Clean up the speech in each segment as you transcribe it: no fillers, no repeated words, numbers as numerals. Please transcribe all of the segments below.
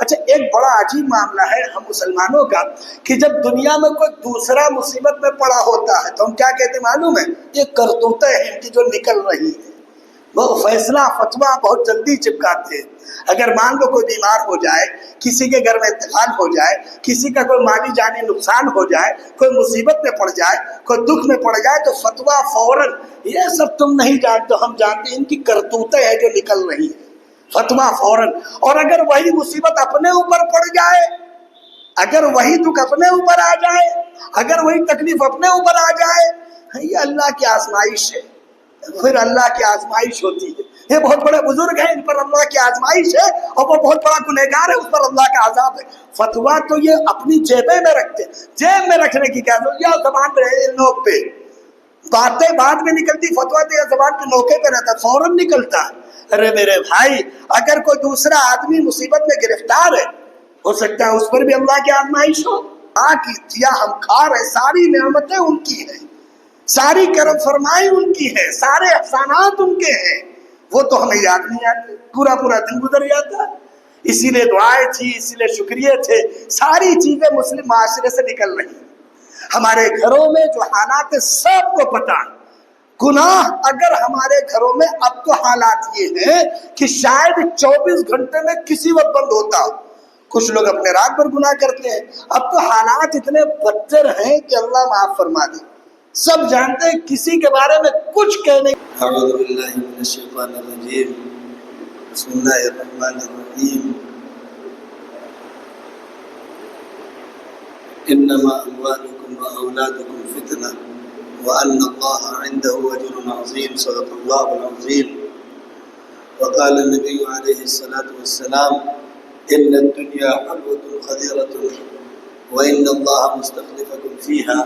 اچھا ایک بڑا عجیب معاملہ ہے ہم مسلمانوں کا کہ جب دنیا میں کوئی دوسرا مصیبت میں پڑا ہوتا ہے تو ہم کیا کہتے ہیں معلوم ہے؟ یہ کرتوتیں ہیں ان کی جو نکل رہی ہے۔ وہ فیصلہ فتویٰ بہت جلدی چپکاتے ہیں۔ اگر مان لو کوئی بیمار ہو جائے، کسی کے گھر میں انتقال ہو جائے، کسی کا کوئی مالی جانی نقصان ہو جائے، کوئی مصیبت میں پڑ جائے، کوئی دکھ میں پڑ جائے تو فتویٰ فوراً، یہ سب تم نہیں جانتے ہم جانتے ہیں، ان کی کرتوتیں ہیں جو نکل رہی ہیں، فتویٰ فوراً۔ اور اگر وہی مصیبت اپنے اوپر پڑ جائے، اگر وہی دکھ اپنے اوپر آ جائے، اگر وہی تکلیف اپنے اوپر آ جائے، یہ اللہ کی آزمائش ہے، پھر اللہ کی آزمائش ہوتی ہے۔ یہ بہت بڑے بزرگ ہیں، ان پر اللہ کی آزمائش ہے اور وہ بہت بڑا گنہگار ہے، اس پر اللہ کا عذاب ہے۔ فتویٰ تو یہ اپنی جیبیں میں رکھتے ہیں، جیب میں رکھنے کی کیا ضرورت؟ یا زبان پہ ہے، نوک پہ باتیں بعد میں نکلتی، فتویٰ تو یہ زبان کے نوکے پہ رہتا ہے، فوراً نکلتا ہے۔ ارے میرے بھائی، اگر کوئی دوسرا آدمی مصیبت میں گرفتار ہے، ہو سکتا ہے اس پر بھی اللہ کی آزمائش ہو۔ کی دیا ہم کھا رہے، ساری نعمتیں ان کی ہیں، ساری کرم فرمائی ان کی ہے، سارے احسانات ان کے ہیں، وہ تو ہمیں یاد نہیں آتے، پورا پورا دن گزر جاتا ہے۔ اسی لیے دعائیں تھی، اسی لیے شکریہ تھے، ساری چیزیں مسلم معاشرے سے نکل رہی ہیں۔ ہمارے گھروں میں جو حالات ہیں سب کو پتہ ہے۔ گناہ اگر ہمارے گھروں میں اب تو حالات یہ ہیں کہ شاید 24 گھنٹے میں کسی وقت بند ہوتا ہو، کچھ لوگ اپنے رات بھر گناہ کرتے ہیں۔ اب تو حالات اتنے بدتر ہیں کہ اللہ معاف فرما دے، سب جانتے ہیں، کسی کے بارے میں کچھ کہنے۔ اعوذ باللہ من الشیطان الرجیم، بسم اللہ الرحمن الرحیم۔ انما اموالکم واولادکم فتنہ وان اللہ عنده اجر عظیم، صدق اللہ العظیم۔ وقال النبی علیہ الصلاۃ والسلام ان الدنیا حلوة خضرة وان اللہ مستخلفکم فیہا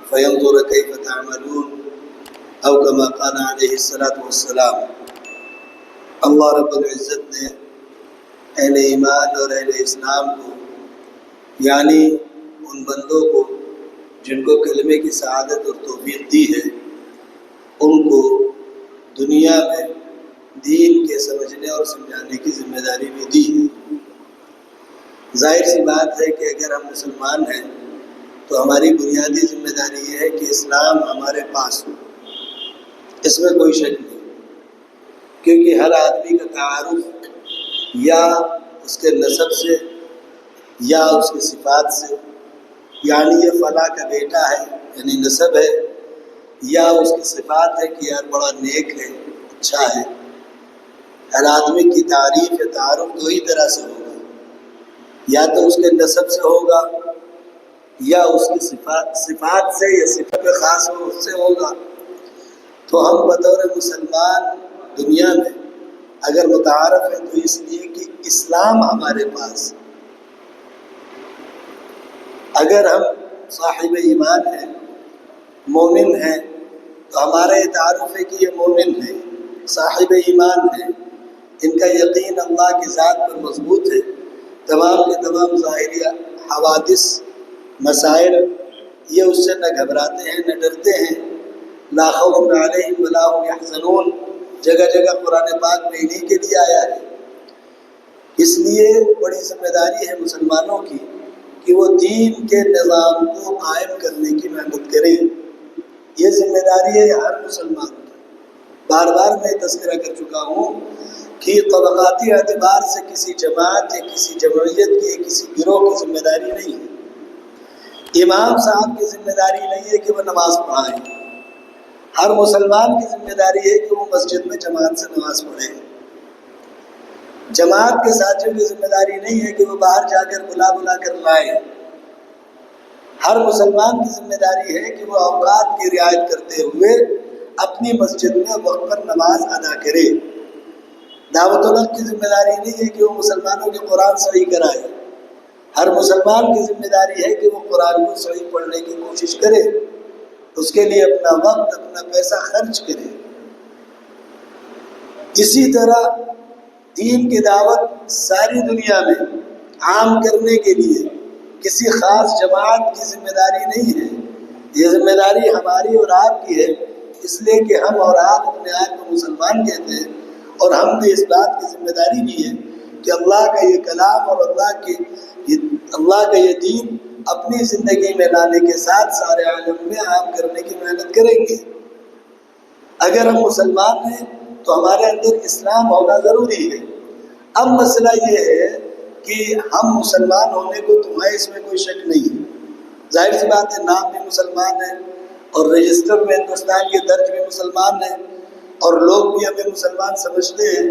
فینظر کیف تعملون، او کما قال علیہ الصلاۃ والسلام۔ اللہ رب العزت نے اہل ایمان اور اہل اسلام کو، یعنی ان بندوں کو جن کو کلمے کی سعادت اور توفیق دی ہے، ان کو دنیا میں دین کے سمجھنے اور سمجھانے کی ذمہ داری بھی دی ہے۔ ظاہر سی بات ہے کہ اگر ہم مسلمان ہیں تو ہماری بنیادی ذمہ داری یہ ہے کہ اسلام ہمارے پاس ہو، اس میں کوئی شک نہیں، کیونکہ ہر آدمی کا تعارف یا اس کے نسب سے یا اس کی صفات سے، یعنی یہ فلاں کا بیٹا ہے یعنی نسب ہے، یا اس کی صفات ہے کہ یار بڑا نیک ہے، اچھا ہے۔ ہر آدمی کی تعریف یا تعارف دو ہی طرح سے ہوگا، یا تو اس کے نسب سے ہوگا یا اس کی صفات سے، یا صفت خاص ہو اس سے ہوگا۔ تو ہم بطور مسلمان دنیا میں اگر متعارف ہیں تو اس لیے کہ اسلام ہمارے پاس، اگر ہم صاحب ایمان ہیں، مومن ہیں، تو ہمارا یہ تعارف ہے کہ یہ مومن ہے، صاحب ایمان ہے، ان کا یقین اللہ کی ذات پر مضبوط ہے، تمام کے تمام ظاہری حوادث مسائل یہ اس سے نہ گھبراتے ہیں نہ ڈرتے ہیں۔ لا خوف علیہم ولا هم یحزنون، جگہ جگہ قرآن پاک میں انہی کے لیے آیا ہے۔ اس لیے بڑی ذمہ داری ہے مسلمانوں کی کہ وہ دین کے نظام کو قائم کرنے کی محنت کریں، یہ ذمہ داری ہے ہر مسلمان کی۔ بار بار میں تذکرہ کر چکا ہوں کہ طبقاتی اعتبار سے کسی جماعت یا کسی جمعیت کی یا کسی گروہ کی ذمہ داری نہیں ہے، امام صاحب کی ذمہ داری نہیں ہے کہ وہ نماز پڑھائیں، ہر مسلمان کی ذمہ داری ہے کہ وہ مسجد میں جماعت سے نماز پڑھے۔ جماعت کے ساتھیوں کی ذمہ داری نہیں ہے کہ وہ باہر جا کر بلا کر لائیں، ہر مسلمان کی ذمہ داری ہے کہ وہ اوقات کی رعایت کرتے ہوئے اپنی مسجد میں وقت پر نماز ادا کرے۔ دعوت الحق کی ذمہ داری نہیں ہے کہ وہ مسلمانوں کے قرآن صحیح کرائے، ہر مسلمان کی ذمہ داری ہے کہ وہ قرآن کو صحیح پڑھنے کی کوشش کرے، اس کے لیے اپنا وقت اپنا پیسہ خرچ کرے۔ اسی طرح دین کی دعوت ساری دنیا میں عام کرنے کے لیے کسی خاص جماعت کی ذمہ داری نہیں ہے، یہ ذمہ داری ہماری اور آپ کی ہے، اس لیے کہ ہم اور آپ اپنے آپ کو مسلمان کہتے ہیں، اور ہم نے اس بات کی ذمہ داری لی ہے کہ اللہ کا یہ کلام اور اللہ کا یہ دین اپنی زندگی میں لانے کے ساتھ سارے عالم میں عام کرنے کی محنت کریں گے۔ اگر ہم مسلمان ہیں تو ہمارے اندر اسلام ہونا ضروری ہے۔ اب مسئلہ یہ ہے کہ ہم مسلمان ہونے کو تو ہے، اس میں کوئی شک نہیں ہے، ظاہر سی بات ہے، نام بھی مسلمان ہے اور رجسٹر میں ہندوستان کے درج میں مسلمان ہیں اور لوگ بھی ہمیں مسلمان سمجھتے ہیں،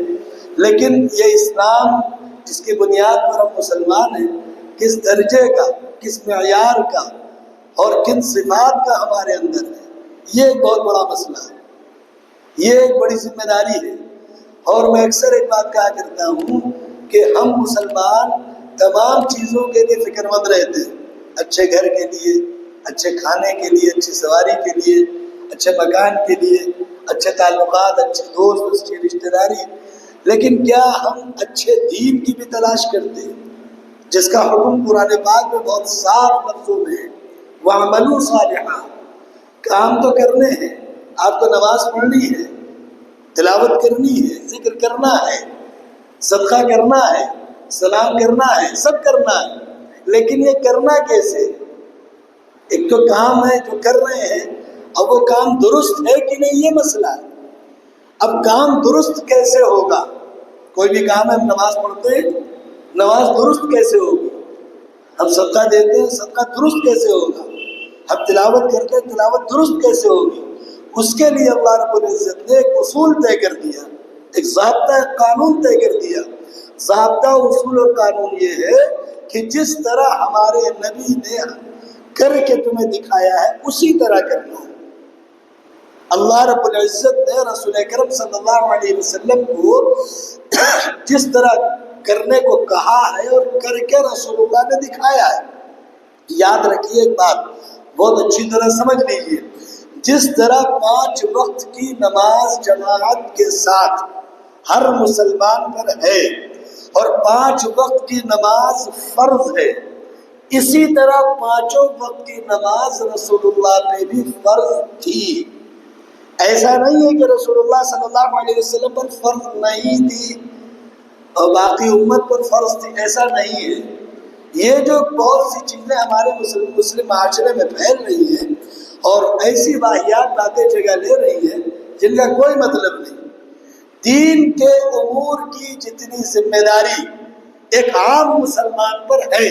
لیکن یہ اسلام جس کی بنیاد پر ہم مسلمان ہیں کس درجے کا، کس معیار کا اور کن صفات کا ہمارے اندر ہے، یہ ایک بہت بڑا مسئلہ ہے، یہ ایک بڑی ذمہ داری ہے۔ اور میں اکثر ایک بات کہا کرتا ہوں کہ ہم مسلمان تمام چیزوں کے لیے فکر مند رہتے ہیں، اچھے گھر کے لیے، اچھے کھانے کے لیے، اچھی سواری کے لیے، اچھے مکان کے لیے، اچھے تعلقات، اچھے دوست، اچھی رشتہ داری، لیکن کیا ہم اچھے دین کی بھی تلاش کرتے ہیں جس کا حکم قرآن پاک میں بہت صاف لفظوں میں ہے، وَعْمَلُوا صَالِحًا، کام تو کرنے ہیں، آپ کو نماز پڑھنی ہے، تلاوت کرنی ہے، ذکر کرنا ہے، صدقہ کرنا ہے، سلام کرنا ہے، سب کرنا ہے، لیکن یہ کرنا کیسے؟ ایک تو کام ہے جو کر رہے ہیں، اب وہ کام درست ہے کہ نہیں، یہ مسئلہ ہے۔ اب کام درست کیسے ہوگا؟ کوئی بھی کام ہے، ہم نماز پڑھتے ہیں، نماز درست کیسے ہوگی؟ ہم صدقہ دیتے ہیں، صدقہ درست کیسے ہوگا؟ ہم تلاوت کرتے ہیں، تلاوت درست کیسے ہوگی؟ اس کے لیے اللہ رب العزت نے ایک اصول طے کر دیا، ایک ضابطہ، ایک قانون طے کر دیا۔ ضابطہ، اصول اور قانون یہ ہے کہ جس طرح ہمارے نبی نے کر کے تمہیں دکھایا ہے اسی طرح کرنا ہے۔ اللہ رب العزت نے رسول اکرم صلی اللہ علیہ وسلم کو جس طرح کرنے کو کہا ہے اور کر کے رسول اللہ نے دکھایا ہے۔ یاد رکھیے ایک بات، بہت اچھی طرح سمجھ لیجیے، جس طرح 5 وقت کی نماز جماعت کے ساتھ ہر مسلمان پر ہے اور 5 وقت کی نماز فرض ہے، اسی طرح 5 وقت کی نماز رسول اللہ پہ بھی فرض تھی۔ ایسا نہیں ہے کہ رسول اللہ صلی اللہ علیہ وسلم پر فرض نہیں تھی اور باقی امت پر فرض تھی، ایسا نہیں ہے۔ یہ جو بہت سی چیزیں ہمارے مسلم معاشرے میں پھیل رہی ہیں اور ایسی واحیات باتیں جگہ لے رہی ہیں جن کا کوئی مطلب نہیں۔ دین کے امور کی جتنی ذمہ داری ایک عام مسلمان پر ہے،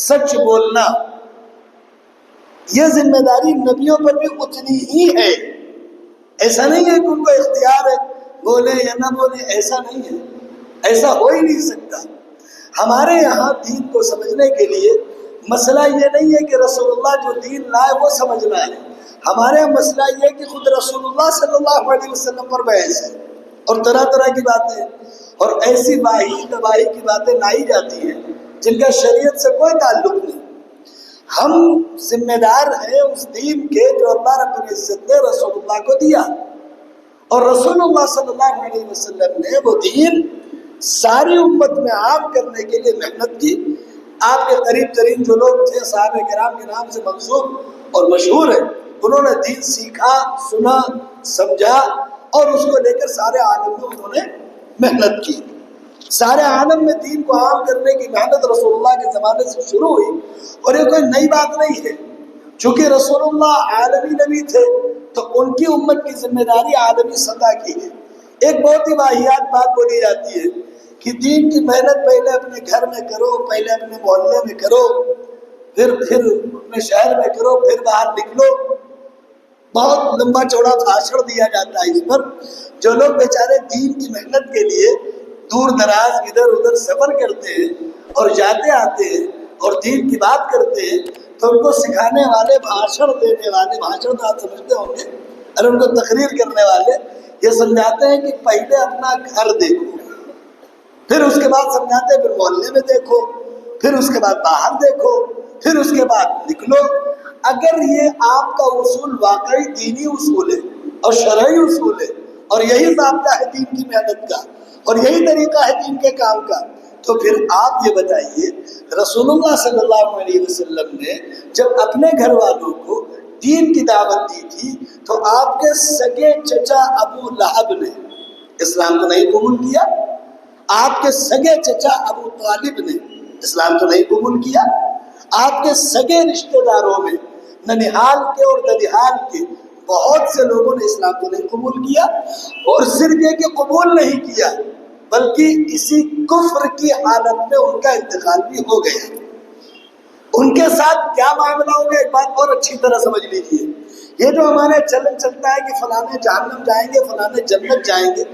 سچ بولنا، یہ ذمہ داری نبیوں پر بھی اتنی ہی ہے۔ ایسا نہیں ہے کہ ان کو اختیار ہے بولے یا نہ بولے، ایسا نہیں ہے، ایسا ہو ہی نہیں سکتا۔ ہمارے یہاں دین کو سمجھنے کے لیے مسئلہ یہ نہیں ہے کہ رسول اللہ جو دین لائے وہ سمجھنا ہے، ہمارے یہاں مسئلہ یہ ہے کہ خود رسول اللہ صلی اللہ علیہ وسلم پر بحث ہے اور طرح طرح کی باتیں اور ایسی واہی تباہی کی باتیں لائی جاتی ہیں جن کا شریعت سے کوئی تعلق نہیں۔ ہم ذمہ دار ہیں اس دین کے جو اللہ رب العزت نے رسول اللہ کو دیا، اور رسول اللہ صلی اللہ علیہ وسلم نے وہ دین ساری امت میں عام کرنے کے لیے محنت کی۔ آپ کے قریب ترین جو لوگ تھے صحابہ کرام کے نام سے منسوب اور مشہور ہیں، انہوں نے دین سیکھا، سنا، سمجھا اور اس کو لے کر سارے عالم میں انہوں نے محنت کی۔ سارے عالم میں دین کو عام کرنے کی محنت رسول اللہ کے زمانے سے شروع ہوئی اور یہ کوئی نئی بات نہیں ہے۔ چونکہ رسول اللہ عالمی نبی تھے تو ان کی امت کی ذمہ داری عالمی سطح کی ہے۔ ایک بہت ہی واحیات بات بولی جاتی ہے کہ دین کی محنت پہلے اپنے گھر میں کرو، پہلے اپنے محلے میں کرو، پھر اپنے شہر میں کرو، پھر باہر نکلو۔ بہت لمبا چوڑا بھاشڑ دیا جاتا ہے اس پر۔ جو لوگ بیچارے دین کی محنت کے لیے دور دراز ادھر ادھر سفر کرتے ہیں اور جاتے آتے ہیں اور دین کی بات کرتے ہیں تو ان کو سکھانے والے، بھاشڑ دینے والے، بھاشڑ تو آپ سمجھتے ہوں گے، اور ان کو تقریر کرنے والے یہ سمجھاتے ہیں کہ پہلے اپنا گھر دیکھو، پھر اس کے بعد سمجھاتے ہیں پھر محلے میں دیکھو، پھر اس کے بعد باہر دیکھو، پھر اس کے بعد نکلو۔ اگر یہ آپ کا اصول واقعی دینی اصول ہے اور شرعی اصول ہے اور یہی ضابطہ ہے دین کی محنت کا اور یہی طریقہ ہے دین کے کام کا، تو پھر آپ یہ بتائیے رسول اللہ صلی اللہ علیہ وسلم نے جب اپنے گھر والوں کو دین کی دعوت دی تھی تو آپ کے سگے چچا ابو لہب نے اسلام کو نہیں قبول کیا۔ آپ کے سگے چچا ابو طالب نے اسلام تو نہیں قبول کیا، آپ کے سگے رشتہ داروں میں ننیحال کے اور ددیحال کے بہت سے لوگوں نے اسلام کو نہیں قبول کیا، اور صرف یہ کہ قبول نہیں کیا بلکہ اسی کفر کی حالت میں ان کا انتقال بھی ہو گیا۔ ان کے ساتھ کیا معاملہ ہو گیا، ایک بات اور اچھی طرح سمجھ لیجیے۔ یہ جو ہمارے چلن چلتا ہے کہ فلانے جہنم جائیں گے، فلانے جنت جائیں گے،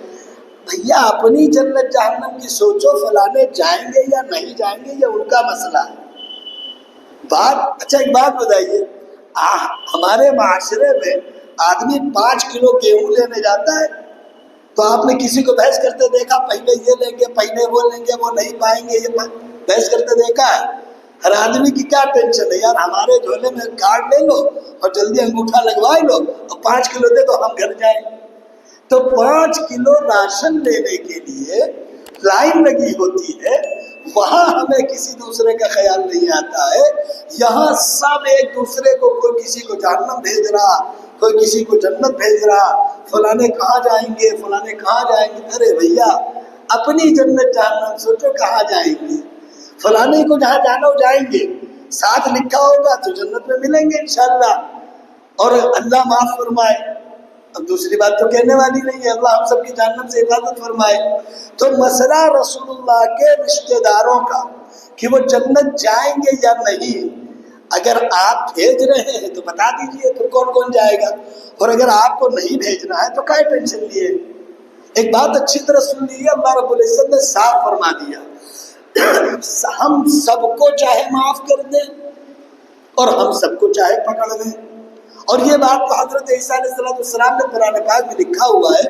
بھیا اپنی جنت جہنم کی سوچو، فلانے جائیں گے یا نہیں جائیں گے یہ ان کا مسئلہ ہے۔ اچھا ایک بات بتائیے، ہمارے معاشرے میں آدمی 5 کلو گیہوں لینے جاتا ہے تو آپ نے کسی کو بحث کرتے دیکھا، پہلے یہ لیں گے، پہلے وہ لیں گے، وہ نہیں پائیں گے، یہ بحث کرتے دیکھا ہے؟ ہر آدمی کی کیا ٹینشن ہے، یار ہمارے جھولے میں کارڈ لے لو اور جلدی انگوٹھا لگوا لو اور 5 کلو دے تو ہم گھر جائیں۔ تو 5 کلو راشن لینے کے لیے لائن لگی ہوتی ہے، وہاں ہمیں کسی دوسرے کا خیال نہیں آتا ہے۔ یہاں سب ایک دوسرے کو، کوئی کسی کو جہنم بھیج رہا، کوئی کسی کو جنت بھیج رہا، فلانے کہاں جائیں گے، فلانے کہاں جائیں گے۔ ارے بھیا اپنی جنت جہنم سوچو، کہاں جائیں گے؟ فلانے کو جہاں جانا ہو جائیں گے، ساتھ لکھا ہوگا تو جنت میں ملیں گے انشاءاللہ، اور اللہ معاف فرمائے۔ اب دوسری بات تو کہنے والی نہیں ہے، اللہ ہم سب کی جہنم سے حفاظت فرمائے۔ تو مسئلہ رسول اللہ کے رشتہ داروں کا کہ وہ جنت جائیں گے یا نہیں، اگر آپ بھیج رہے ہیں تو بتا دیجئے، پھر کون کون جائے گا، اور اگر آپ کو نہیں بھیجنا ہے تو کیا ٹینشن لیے۔ ایک بات اچھی طرح سن لیجیے، اللہ رب العزت نے صاف فرما دیا، ہم سب کو چاہے معاف کر دیں اور ہم سب کو چاہے پکڑ دیں۔ اور یہ بات تو حضرت عیسیٰ علیہ السلام نے قرآن پاک میں لکھا ہوا ہے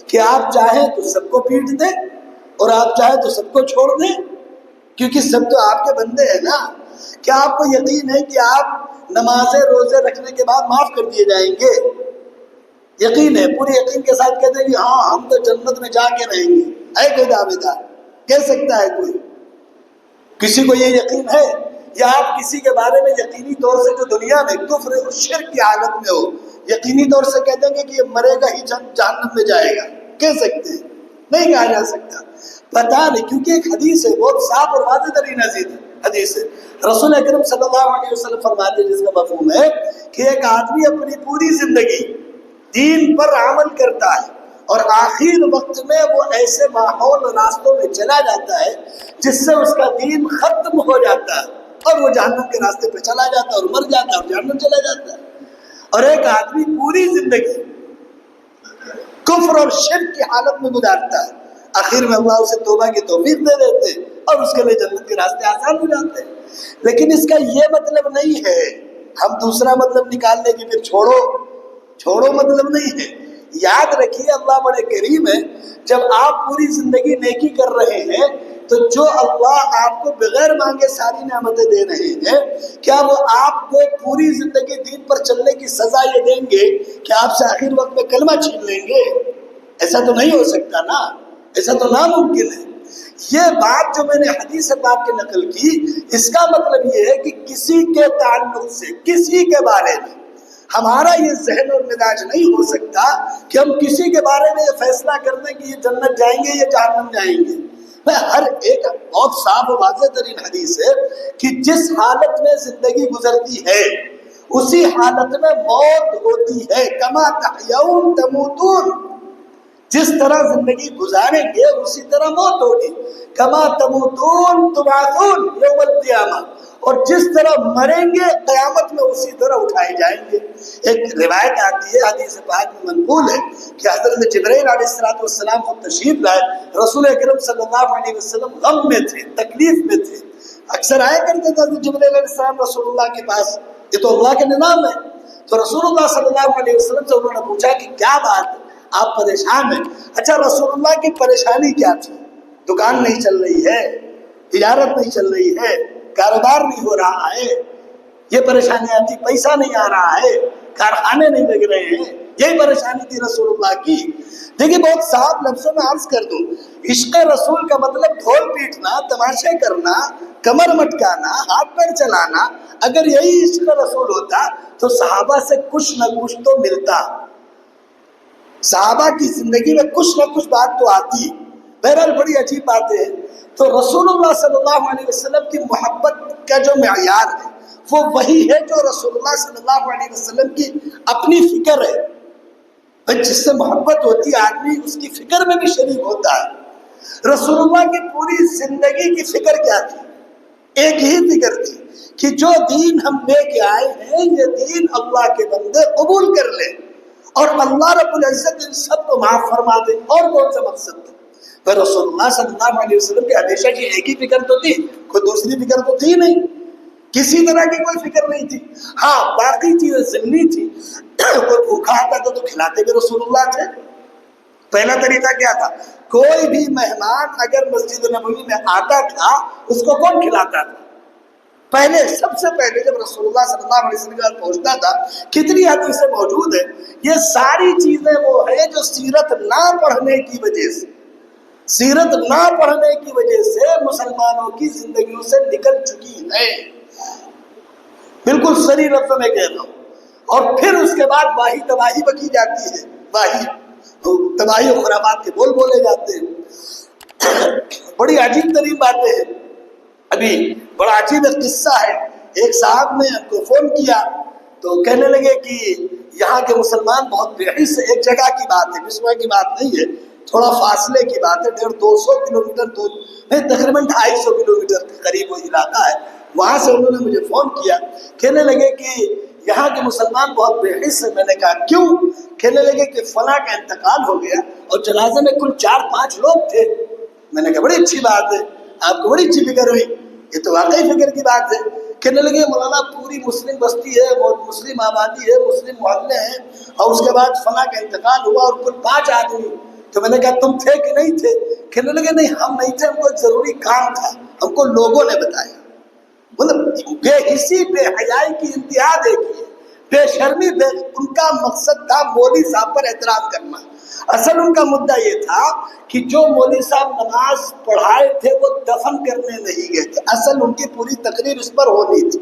کہ آپ چاہیں تو سب کو پیٹ دیں اور آپ چاہیں تو سب کو چھوڑ دیں، کیونکہ سب تو آپ کے بندے ہیں نا۔ کیا آپ کو یقین ہے کہ آپ نمازیں روزے رکھنے کے بعد معاف کر دیے جائیں گے؟ یقین ہے، پورے یقین کے ساتھ کہتے ہیں کہ ہاں ہم تو جنت میں جا کے رہیں گے؟ ہے کوئی دعوے دار؟ کہہ سکتا ہے کوئی؟ کسی کو یہ یقین ہے؟ یا آپ کسی کے بارے میں یقینی طور سے جو دنیا میں کفر اور شرک کی حالت میں ہو، یقینی طور سے کہہ دیں گے کہ یہ مرے گا ہی جہنم میں جائے گا؟ کہہ سکتے ہیں؟ نہیں کہا جا سکتا۔ پتہ نہیں، کیونکہ ایک حدیث ہے بہت صاف اور واضح ترین حدیث ہے، رسول اکرم صلی اللہ علیہ وسلم فرماتے ہیں، جس کا مفہوم ہے کہ ایک آدمی اپنی پوری زندگی دین پر عمل کرتا ہے اور آخر وقت میں وہ ایسے ماحول اور راستوں میں چلا جاتا ہے جس سے اس کا دین ختم ہو جاتا ہے اور وہ جہنم کے راستے پہ چلا جاتا ہے اور مر جاتا ہے اور جہنم چلا جاتا ہے۔ اور ایک آدمی پوری زندگی کفر اور شرک کی حالت میں گزارتا ہے، آخر میں اللہ اسے توبہ کی توفیق دے دیتے ہیں اور اس کے لیے جنت کے راستے آسان ہو جاتے ہیں۔ لیکن اس کا یہ مطلب نہیں ہے، ہم دوسرا مطلب نکال لیں کہ پھر چھوڑو مطلب نہیں ہے۔ یاد رکھیے اللہ بڑے کریم ہے، جب آپ پوری زندگی نیکی کر رہے ہیں تو جو اللہ آپ کو بغیر مانگے ساری نعمتیں دے رہے ہیں، کیا وہ آپ کو پوری زندگی دین پر چلنے کی سزا یہ دیں گے کہ آپ سے آخر وقت میں کلمہ چھین لیں گے؟ ایسا تو نہیں ہو سکتا نا، ایسا تو ناممکن ہے۔ یہ بات جو میں نے حدیث پاک کی نقل کی، اس کا مطلب یہ ہے کہ کسی کے تعلق سے، کسی کے بارے میں ہمارا یہ ذہن اور مزاج نہیں ہو سکتا کہ ہم کسی کے بارے میں یہ فیصلہ کر دیں کہ یہ جنت جائیں گے یا جہنم جائیں گے۔ میں ہر ایک بہت صاف و واضح ترین حدیث ہے کہ جس حالت میں زندگی گزرتی ہے اسی حالت میں موت ہوتی ہے، کما تحیون تموتون، جس طرح زندگی گزاریں گے اسی طرح موت ہوگی، کما تموتون تبعثون یوم القیامہ، اور جس طرح مریں گے قیامت میں اسی طرح اٹھائے جائیں گے۔ ایک روایت آتی ہے، حدیث پاک میں منقول ہے کہ حضرت جبرائیل علیہ السلام خود تشریف لائے، رسول اکرم صلی اللہ علیہ وسلم غم میں تھے، تکلیف میں تھے، اکثر آیا کرتے تھے جبرائیل علیہ السلام رسول اللہ کے پاس، یہ تو اللہ کے نظام ہے۔ تو رسول اللہ صلی اللہ علیہ وسلم سے انہوں نے پوچھا کہ کیا بات ہے، آپ پریشان ہیں؟ اچھا رسول اللہ کی پریشانی کیا تھی؟ دکان نہیں چل رہی ہے، تجارت نہیں چل رہی ہے، کاروبار نہیں ہو رہا ہے، یہ پریشانیاں تھی، پیسہ نہیں آ رہا ہے، کارخانے نہیں لگ رہے ہیں، یہی پریشانی تھی رسول اللہ کی۔ دیکھیے بہت صاف لفظوں میں عرض کر دوں، عشق رسول کا مطلب ڈھول پیٹنا، تماشے کرنا، کمر مٹکانا، ہاتھ پیر چلانا، اگر یہی عشق رسول ہوتا تو صحابہ سے کچھ نہ کچھ تو ملتا، صحابہ کی زندگی میں کچھ نہ کچھ بات تو آتی، بہرحال بڑی عجیب باتیں ہیں. تو رسول اللہ صلی اللہ علیہ وسلم کی محبت کا جو معیار ہے وہ وہی ہے جو رسول اللہ صلی اللہ علیہ وسلم کی اپنی فکر ہے. جس سے محبت ہوتی ہے آدمی اس کی فکر میں بھی شریک ہوتا ہے. رسول اللہ کی پوری زندگی کی فکر کیا تھی؟ ایک ہی فکر تھی کہ جو دین ہم لے کے آئے ہیں یہ دین اللہ کے بندے قبول کر لیں اور اللہ رب العزت ان سب کو معاف فرما دے. اور کون سا مقصد تھا؟ پر رسول اللہ صلی اللہ علیہ وسلم کی ہمیشہ کی ایک ہی فکر تو تھی، کوئی دوسری فکر تو تھی نہیں، کسی طرح کی کوئی فکر نہیں تھی. ہاں باقی چیزیں ضمنی تھی. کوئی بھوکا آتا تھا تو کھلاتے بھی رسول اللہ تھے. پہلا طریقہ کیا تھا؟ کوئی بھی مہمان اگر مسجد نبوی میں آتا تھا اس کو کون کھلاتا تھا؟ پہلے سب سے پہلے جب رسول اللہ صلی اللہ علیہ وسلم کے پاس پہنچتا تھا. کتنی حدیثیں موجود ہیں. یہ ساری چیزیں وہ ہیں جو سیرت نہ پڑھنے کی وجہ سے، سیرت نہ پڑھنے کی وجہ سے مسلمانوں کی زندگیوں سے نکل چکی ہے. بالکل صریح لفظوں میں کہہ رہا ہوں. اور پھر اس کے بعد واہی تباہی بکی جاتی ہے، واہی تباہی و خرابات کے بول بولے جاتے ہیں. بڑی عجیب ترین باتیں ہیں. ابھی بڑا عجیب ایک قصہ ہے. ایک صاحب نے ہم کو فون کیا تو کہنے لگے کہ یہاں کے مسلمان بہت بے حس سے، ایک جگہ کی بات ہے، بسما کی بات نہیں ہے، تھوڑا فاصلے کی بات ہے، 150-200 کلومیٹر تقریباً 250 کلومیٹر کے قریب وہ علاقہ ہے. وہاں سے انہوں نے مجھے فون کیا، کہنے لگے کہ یہاں کے مسلمان بہت بے حس ہیں. میں نے کہا کیوں؟ کہنے لگے کہ فلاں کا انتقال ہو گیا اور جنازے میں کل 4-5 لوگ تھے. میں نے کہا بڑی اچھی بات ہے، آپ کو بڑی اچھی فکر ہوئی، یہ تو واقعی فکر کی بات ہے. کہنے لگے مولانا پوری مسلم بستی ہے، مسلم آبادی ہے، مسلم محلے ہیں، اور اس کے بعد فلاں کا انتقال ہوا اور کل 5 آدمی. تو میں نے کہا تم تھے کہ نہیں تھے؟ کہنے لگے نہیں ہم نہیں تھے، ہم کو ایک ضروری کام تھا، ہم کو لوگوں نے بتایا. مطلب بے حسی بے حیائی کی انتہا دیکھیے، بے شرمی ان کا مقصد تھا مولوی صاحب پر اعتراض کرنا. اصل ان کا مدعا یہ تھا کہ جو مولوی صاحب نماز پڑھائے تھے وہ دفن کرنے نہیں گئے تھے. اصل ان کی پوری تقریر اس پر ہونی تھی.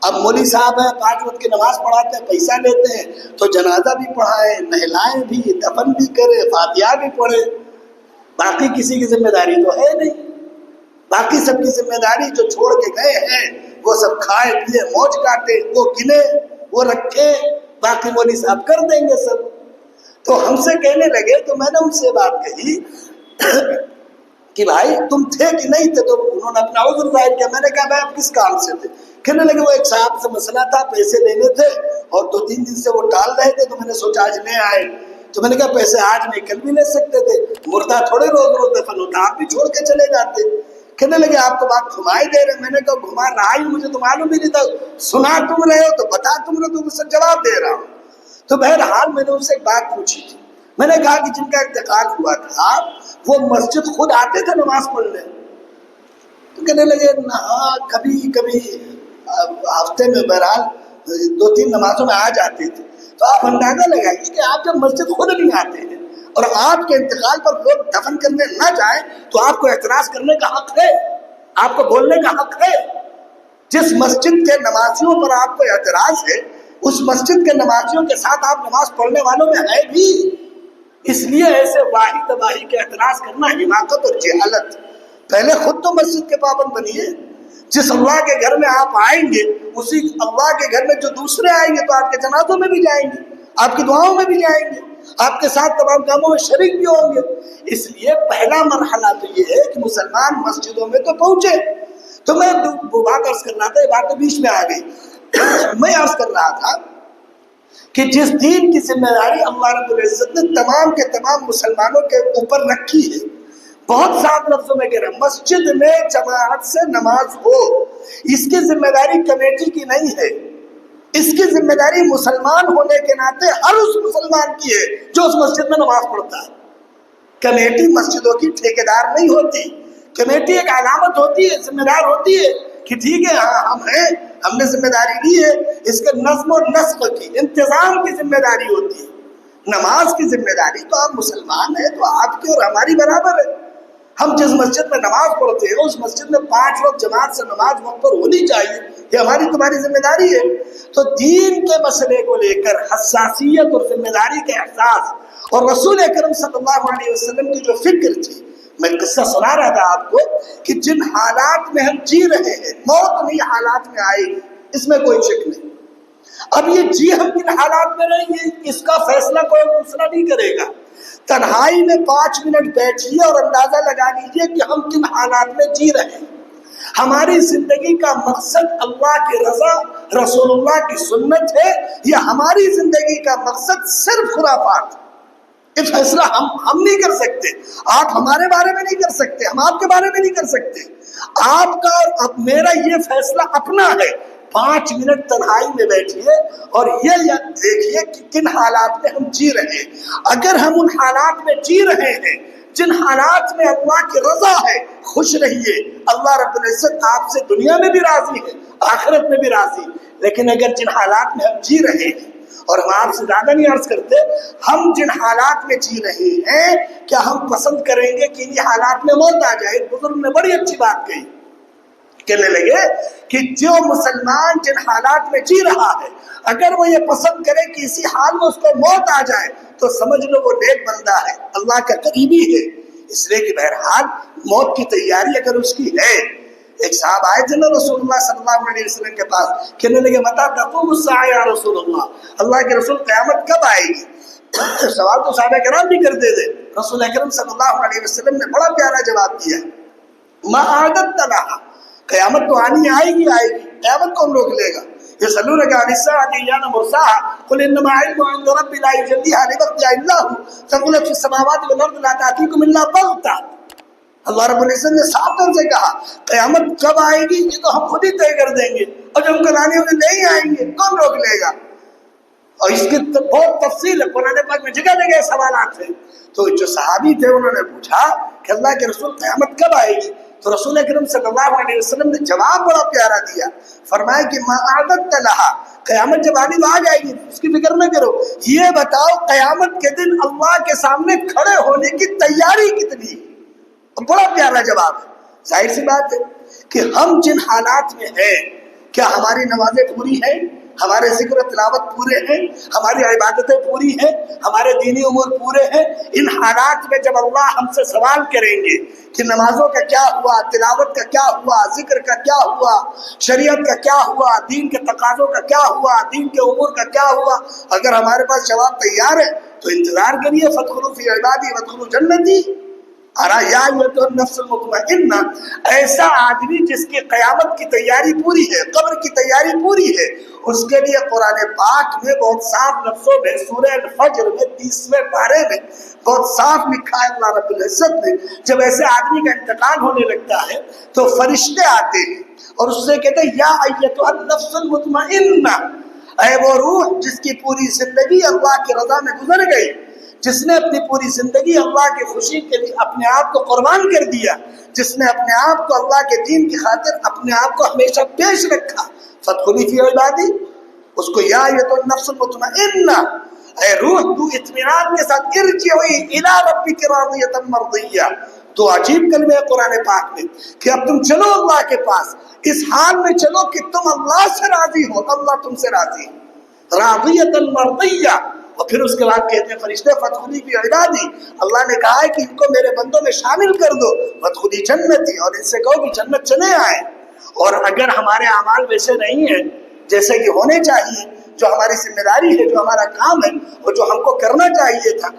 اب مولوی صاحب ہیں 5 وقت کی نماز پڑھاتے ہیں، پیسہ لیتے ہیں، تو جنازہ بھی پڑھائیں، نہلائیں بھی، دفن بھی کریں، فاتحہ بھی پڑھیں. باقی کسی کی ذمہ داری تو ہے نہیں. باقی سب کی ذمہ داری جو چھوڑ کے گئے ہیں وہ سب کھائے پیے موج کاٹے، وہ گنے وہ رکھے، باقی مولوی صاحب کر دیں گے سب. تو ہم سے کہنے لگے، تو میں نے ان سے بات کہی کہ بھائی تم تھے کہ نہیں تھے؟ تو انہوں نے اپنا عذر ظاہر کیا. میں نے کہا بھائی آپ کس کام سے تھے؟ کہنے لگے وہ ایک صاحب سے مسئلہ تھا، پیسے لینے تھے اور 2-3 دن سے وہ ٹال رہے تھے، تو میں نے سوچا آج لے آئے. تو میں نے کہا پیسے آج نہیں کل بھی لے سکتے تھے، مردہ تھوڑے روز روز دفن ہوتا، آپ بھی چھوڑ کے چلے جاتے. کہنے لگے آپ تو بات گھمائی دے رہے. میں نے کہا گھما رہا ہی مجھے تو معلوم ہی نہیں تھا، سنا تم رہے ہو تو بتا تم رہے، تو مجھ سے جواب دے رہا ہوں. تو بہرحال میں نے ان سے ایک بات پوچھی تھی. میں نے کہا کہ جن کا انتقال ہوا تھا وہ مسجد خود آتے تھے نماز پڑھنے؟ تو کہنے لگے ہاں کبھی کبھی ہفتے میں بہرحال 2-3 نمازوں میں آ جاتے تھے. تو آپ اندازہ لگائیے کہ آپ جب مسجد خود نہیں آتے ہیں اور آپ کے انتقال پر لوگ دفن کرنے نہ جائیں تو آپ کو اعتراض کرنے کا حق ہے، آپ کو بولنے کا حق ہے. جس مسجد کے نمازیوں پر آپ کو اعتراض ہے اس مسجد کے نمازیوں کے ساتھ آپ نماز پڑھنے والوں میں ہے بھی. اس لیے ایسے واہی تباہی کے اعتراض کرنا حماقت اور جہالت. پہلے خود تو مسجد کے پابند بنیے. جس اللہ کے گھر میں آپ آئیں گے اسی اللہ کے گھر میں جو دوسرے آئیں گے تو آپ کے جنازوں میں بھی جائیں گے، آپ کی دعاؤں میں بھی جائیں گے، آپ کے ساتھ تمام کاموں میں شریک بھی ہوں گے. اس لیے پہلا مرحلہ تو یہ ہے کہ مسلمان مسجدوں میں تو پہنچے. تو میں بات عرض کر رہا تھا، یہ بات بیچ میں آ گئی. میں عرض کر رہا تھا کہ جس دین کی ذمہ داری اللہ رب العزت نے تمام کے تمام مسلمانوں کے اوپر رکھی ہے، بہت صاف لفظوں میں کہہ رہا ہوں، مسجد میں جماعت سے نماز ہو، اس کی ذمہ داری کمیٹی کی نہیں ہے. اس کی ذمہ داری مسلمان ہونے کے ناطے ہر اس مسلمان کی ہے جو اس مسجد میں نماز پڑھتا ہے. کمیٹی مسجدوں کی ٹھیکیدار نہیں ہوتی. کمیٹی ایک علامت ہوتی ہے، ذمہ دار ہوتی ہے کہ ٹھیک ہے ہاں ہم ہیں، ہم نے ذمہ داری لی ہے. اس کے نظم و نسق کی انتظام کی ذمہ داری ہوتی ہے. نماز کی ذمہ داری تو آپ مسلمان ہیں تو آپ کی اور ہماری برابر ہے. ہم جس مسجد میں نماز پڑھتے ہیں اس مسجد میں 5 وقت جماعت سے نماز وقت پر ہونی چاہیے، یہ ہماری تمہاری ذمہ داری ہے. تو دین کے مسئلے کو لے کر حساسیت اور ذمہ داری کا احساس اور رسول اکرم صلی اللہ علیہ وسلم کی جو فکر تھی میں قصہ سنا رہا تھا آپ کو کہ جن حالات میں ہم جی رہے ہیں موت نہیں حالات میں آئے گی، اس میں کوئی شک نہیں۔ اب یہ جی ہم کن حالات میں رہیں گے اس کا فیصلہ کوئی دوسرا نہیں کرے گا۔ تنہائی میں 5 منٹ بیٹھیے اور اندازہ لگا لیجیے کہ ہم کن حالات میں جی رہے ہیں۔ ہماری زندگی کا مقصد اللہ کی رضا، رسول اللہ کی سنت ہے، یا ہماری زندگی کا مقصد صرف خرافات؟ یہ فیصلہ ہم نہیں کر سکتے، آپ ہمارے بارے میں نہیں کر سکتے، ہم آپ کے بارے میں نہیں کر سکتے۔ آپ کا اور میرا یہ فیصلہ اپنا ہے۔ 5 منٹ تنہائی میں بیٹھیے اور یہ دیکھیے کہ کن حالات میں ہم جی رہے ہیں۔ اگر ہم ان حالات میں جی رہے ہیں جن حالات میں اللہ کی رضا ہے، خوش رہیے، اللہ رب العزت آپ سے دنیا میں بھی راضی ہے، آخرت میں بھی راضی۔ لیکن اگر جن حالات میں ہم جی رہے ہیں، اور ہم آپ سے زیادہ نہیں عرض کرتے، ہم جن حالات میں جی رہے ہیں کیا ہم پسند کریں گے کہ انہی حالات میں موت آ جائے؟ بزرگ نے بڑی اچھی بات کہی، کہنے لگے کہ جو مسلمان جن حالات میں جی رہا ہے اگر وہ یہ پسند کرے کہ اسی حال میں اس کو موت آ جائے تو سمجھ لو وہ نیک بندہ ہے، اللہ کا قریبی ہے۔ اس لیے کہ بہرحال موت کی تیاری اگر اس کی ہے۔ ایک صاحب آئے تھے نا رسول اللہ صلی اللہ علیہ وسلم کے پاس، کہنے لگے متی تقوم الساعہ یا رسول اللہ کے رسول قیامت کب آئے گی؟ سوال تو صحابہ کرام بھی کرتے تھے، رسول اکرم صلی اللہ علیہ وسلم نے بڑا پیارا جواب دیا، ما اعددت لها، قیامت تو آنی آئے گی، قیامت کون روک لے گا؟ یسألونک عن الساعة ایان مرساها قل انما علمها عند ربی لا یجلیها لوقتها الا هو ثقلت في السماوات والارض لا تأتيكم الا بغتة۔ اللہ رب العزت نے صاف طور سے کہا قیامت کب آئے گی یہ تو ہم خود ہی طے کر دیں گے، اور جب کل آنے والے نہیں آئیں گے کون روک لے گا؟ اور اس کی بہت تفصیل ہے، قرآن پاک میں جگہ جگہ سوالات ہیں۔ تو جو صحابی تھے انہوں نے پوچھا کہ اللہ کے رسول قیامت کب آئے گی؟ تو رسول اکرم صلی اللہ علیہ وسلم نے جواب بڑا پیارا دیا، فرمایا کہ ما اعددت لها، قیامت جب آنی تو آ جائے گی، اس کی فکر نہ کرو، یہ بتاؤ قیامت کے دن اللہ کے سامنے کھڑے ہونے کی تیاری کتنی ہے؟ بڑا پیارا جواب ہے۔ ظاہر سی بات ہے کہ ہم جن حالات میں ہیں، کیا ہماری نمازیں پوری ہیں، ہمارے ذکر و تلاوت پورے ہیں، ہماری عبادتیں پوری ہیں، ہمارے دینی امور پورے ہیں؟ ان حالات میں جب اللہ ہم سے سوال کریں گے کہ نمازوں کا کیا ہوا، تلاوت کا کیا ہوا، ذکر کا کیا ہوا، شریعت کا کیا ہوا، دین کے تقاضوں کا کیا ہوا، دین کے امور کا کیا ہوا، اگر ہمارے پاس جواب تیار ہے تو انتظار کریے، فادخلوا فی عبادی وادخلوا جنتی۔ نفس المطمئنہ، ایسا آدمی جس کی قیامت کی تیاری پوری ہے، قبر کی تیاری پوری ہے، اس کے لیے قرآن پاک میں بہت صاف لفظوں میں سورہ الفجر میں 30ویں پارے میں بہت صاف لکھا ہے اللہ رب العزت نے، جب ایسے آدمی کا انتقال ہونے لگتا ہے تو فرشتے آتے ہیں اور اس سے کہتے ہیں یا ایتھا النفس المطمئنہ، اے وہ روح جس کی پوری زندگی اللہ کی رضا میں گزر گئی، جس نے اپنی پوری زندگی اللہ کی خوشی کے لیے اپنے آپ کو قربان کر دیا، جس نے اپنے آپ کو اللہ کے دین کی خاطر اپنے آپ کو ہمیشہ پیش رکھا، فادخلی فی عبادی، اس کو یا ایتھا النفس المطمئنہ، اے روح تو اطمینان کے ساتھ ارجعی الی ربک راضیۃ مرضیہ۔ تو عجیب کلمہ ہے قرآن پاک میں کہ اب تم چلو اللہ کے پاس، اس حال میں چلو کہ تم اللہ سے راضی ہو، اللہ تم سے راضی ہے، راضیۃ مرضیہ۔ اور پھر اس کے بعد کہتے ہیں فرشتے فادخلی فی عبادی، اللہ نے کہا ہے کہ ان کو میرے بندوں میں شامل کر دو، فادخلی جنتی، اور ان سے کہو کہ جنت چلے آئے۔ اور اگر ہمارے اعمال ویسے نہیں ہیں جیسے کہ ہونے چاہیے، جو ہماری ذمہ داری ہے، جو ہمارا کام ہے اور جو ہم کو کرنا چاہیے تھا،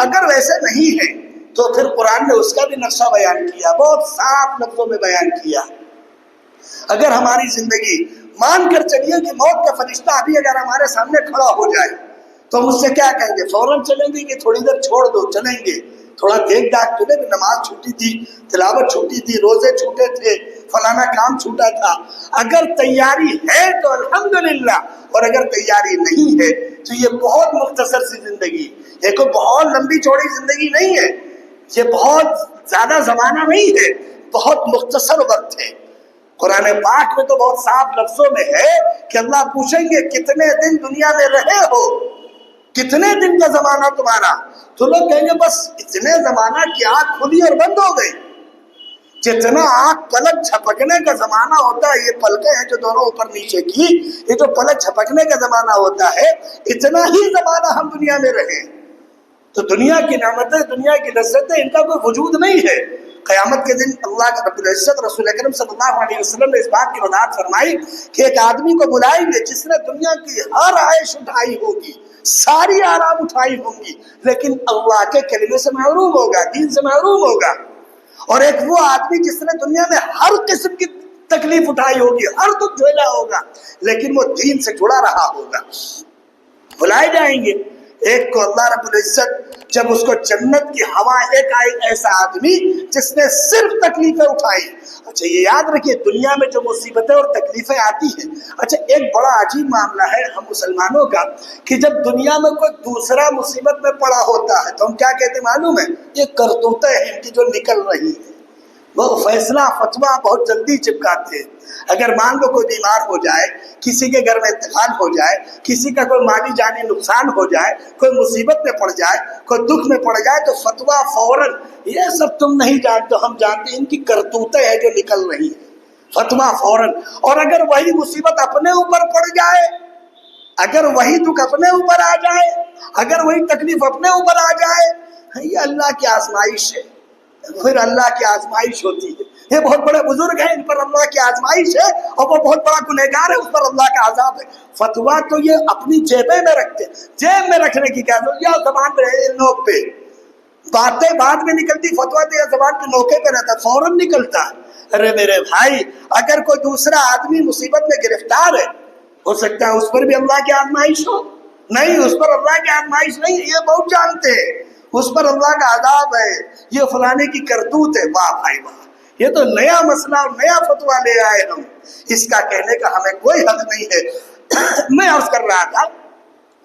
اگر ویسے نہیں ہے تو پھر قرآن نے اس کا بھی نقشہ بیان کیا، بہت صاف لفظوں میں بیان کیا۔ اگر ہماری زندگی مان کر چلیے کہ موت کا فرشتہ ابھی اگر ہمارے سامنے کھڑا ہو جائے تو ہم اس سے کیا کہیں گے؟ فوراً چلیں گے کہ تھوڑی دیر چھوڑ دو، چلیں گے، تھوڑا دیکھ داکھ تو لے، نماز چھوٹی تھی، تلاوت چھوٹی تھی، روزے چھوٹے تھے، فلانا کام چھوٹا تھا۔ اگر تیاری ہے تو الحمدللہ، اور اگر تیاری نہیں ہے تو یہ بہت مختصر سی زندگی، یہ کوئی بہت لمبی چوڑی زندگی نہیں ہے، یہ بہت زیادہ زمانہ نہیں ہے، بہت مختصر وقت ہے۔ قرآن پاک میں تو بہت صاف لفظوں میں ہے کہ اللہ پوچھیں گے کتنے دن دنیا میں رہے ہو، کتنے دن کا زمانہ تمہارا؟ تو لوگ کہیں گے بس اتنے زمانہ کی آنکھ کھلی اور بند ہو گئی۔ جتنا آنکھ پلک جھپکنے کا زمانہ ہوتا ہے، یہ پلکیں ہیں جو دونوں اوپر نیچے کی، یہ جو پلک جھپکنے کا زمانہ ہوتا ہے، اتنا ہی زمانہ ہم دنیا میں رہے۔ تو دنیا کی نعمتیں، دنیا کی لذتیں، ان کا کوئی وجود نہیں ہے۔ قیامت کے دن اللہ کے رب العزت رسول اکرم صلی اللہ علیہ وسلم نے اس بات کی وضاحت فرمائی کہ ایک آدمی کو بلائیں گے جس نے دنیا کی ہر عیش اٹھائی ہوگی، ساری آرام اٹھائی ہوں گی، لیکن اللہ کے کلمے سے محروم ہوگا، دین سے محروم ہوگا۔ اور ایک وہ آدمی جس نے دنیا میں ہر قسم کی تکلیف اٹھائی ہوگی، ہر دکھ جھیلا ہوگا، لیکن وہ دین سے جڑا رہا ہوگا۔ بلائے جائیں گے ایک کو اللہ رب العزت جب اس کو جنت کی ہوا، ایک ایسا آدمی جس نے صرف تکلیفیں اٹھائی۔ اچھا یہ یاد رکھیے دنیا میں جو مصیبتیں اور تکلیفیں آتی ہیں، اچھا ایک بڑا عجیب معاملہ ہے ہم مسلمانوں کا کہ جب دنیا میں کوئی دوسرا مصیبت میں پڑا ہوتا ہے تو ہم کیا کہتے ہیں معلوم ہے؟ یہ کرتوتیں ہیں ان کی جو نکل رہی ہیں۔ وہ فیصلہ فتویٰ بہت جلدی چپکاتے ہیں۔ اگر مان لو کوئی بیمار ہو جائے، کسی کے گھر میں انتقال ہو جائے، کسی کا کوئی مالی جانی نقصان ہو جائے، کوئی مصیبت میں پڑ جائے، کوئی دکھ میں پڑ جائے، تو فتویٰ فوراً، یہ سب تم نہیں جانتے، ہم جانتے ہیں، ان کی کرتوتیں ہیں جو نکل رہی ہیں۔ فتویٰ فوراً۔ اور اگر وہی مصیبت اپنے اوپر پڑ جائے، اگر وہی دکھ اپنے اوپر آ جائے، اگر وہی تکلیف اپنے اوپر آ جائے، یہ اللہ کی آزمائش ہے، پھر اللہ کی آزمائش ہوتی ہے۔ یہ بہت بڑے بزرگ ہیں، ان پر اللہ کی آزمائش ہے، اور وہ بہت بڑا گنہگار ہے، اس پر اللہ کا عذاب ہے۔ فتویٰ تو یہ اپنی جیبیں میں رکھتے، جیب میں رکھنے کی کیا ضرورت، یا زبان پہ نوک پہ باتیں بعد میں نکلتی، فتویٰ تو یہ زبان کے نوکے پہ رہتا، فوراً نکلتا ہے۔ ارے میرے بھائی، اگر کوئی دوسرا آدمی مصیبت میں گرفتار ہے، ہو سکتا ہے اس پر بھی اللہ کی آزمائش ہو، نہیں اس پر اللہ کی آزمائش نہیں، یہ بہت جانتے ہیں، اس پر اللہ کا عذاب ہے، یہ فلانے کی کرتوت ہے۔ واہ بھائی واہ، یہ تو نیا مسئلہ اور نیا فتویٰ لے آئے ہم، اس کا کہنے کا ہمیں کوئی حق نہیں ہے۔ میں عرض کر رہا تھا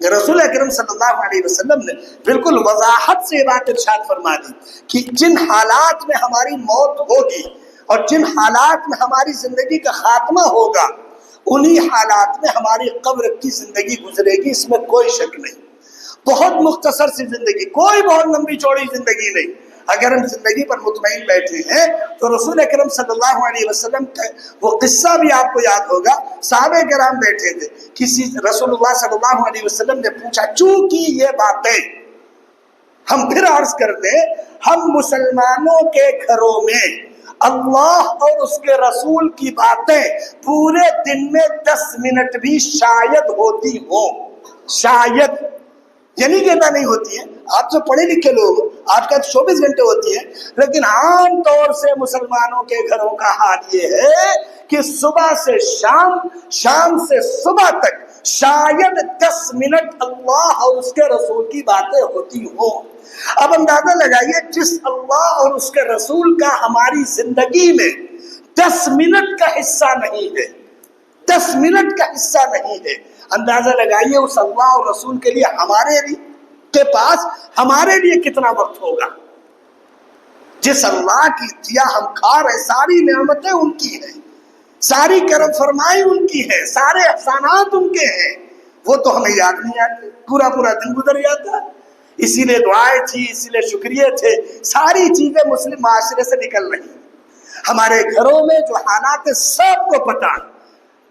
رسول اکرم صلی اللہ علیہ وسلم نے بالکل وضاحت سے یہ بات ارشاد فرما دی کہ جن حالات میں ہماری موت ہوگی اور جن حالات میں ہماری زندگی کا خاتمہ ہوگا، انہی حالات میں ہماری قبر کی زندگی گزرے گی، اس میں کوئی شک نہیں۔ بہت مختصر سی زندگی، کوئی بہت لمبی چوڑی زندگی نہیں۔ اگر ہم زندگی پر مطمئن بیٹھے ہیں تو رسول اکرم صلی اللہ علیہ وسلم کا وہ قصہ بھی آپ کو یاد ہوگا، صحابہ کرام بیٹھے تھے، کسی رسول اللہ صلی اللہ علیہ وسلم نے پوچھا، چونکہ یہ باتیں ہم پھر عرض کرتے، ہم مسلمانوں کے گھروں میں اللہ اور اس کے رسول کی باتیں پورے دن میں 10 منٹ بھی شاید ہوتی ہوں، شاید، یعنی کہتا نہیں ہوتی ہے، آپ جو پڑھے لکھے لوگ آج کل 24 گھنٹے ہوتی ہیں، لیکن عام طور سے مسلمانوں کے گھروں کا حال یہ ہے کہ صبح سے شام، شام سے صبح تک شاید 10 منٹ اللہ اور اس کے رسول کی باتیں ہوتی ہوں۔ اب اندازہ لگائیے، جس اللہ اور اس کے رسول کا ہماری زندگی میں 10 منٹ کا حصہ نہیں ہے، 10 منٹ کا حصہ نہیں ہے، اندازہ لگائیے اس اللہ اور رسول کے لیے ہمارے کے پاس ہمارے لیے کتنا وقت ہوگا۔ جس اللہ کی دیا ہم کھا رہے، ساری نعمتیں ان کی ہیں، ساری کرم فرمائی ان کی ہے، سارے احسانات ان کے ہیں، وہ تو ہمیں یاد نہیں آتے، پورا پورا دن گزر جاتا ہے۔ اسی لیے دعائیں تھی، اسی لیے شکریہ تھے، ساری چیزیں مسلم معاشرے سے نکل رہی ہیں۔ ہمارے گھروں میں جو حالات ہیں سب کو پتہ ہے۔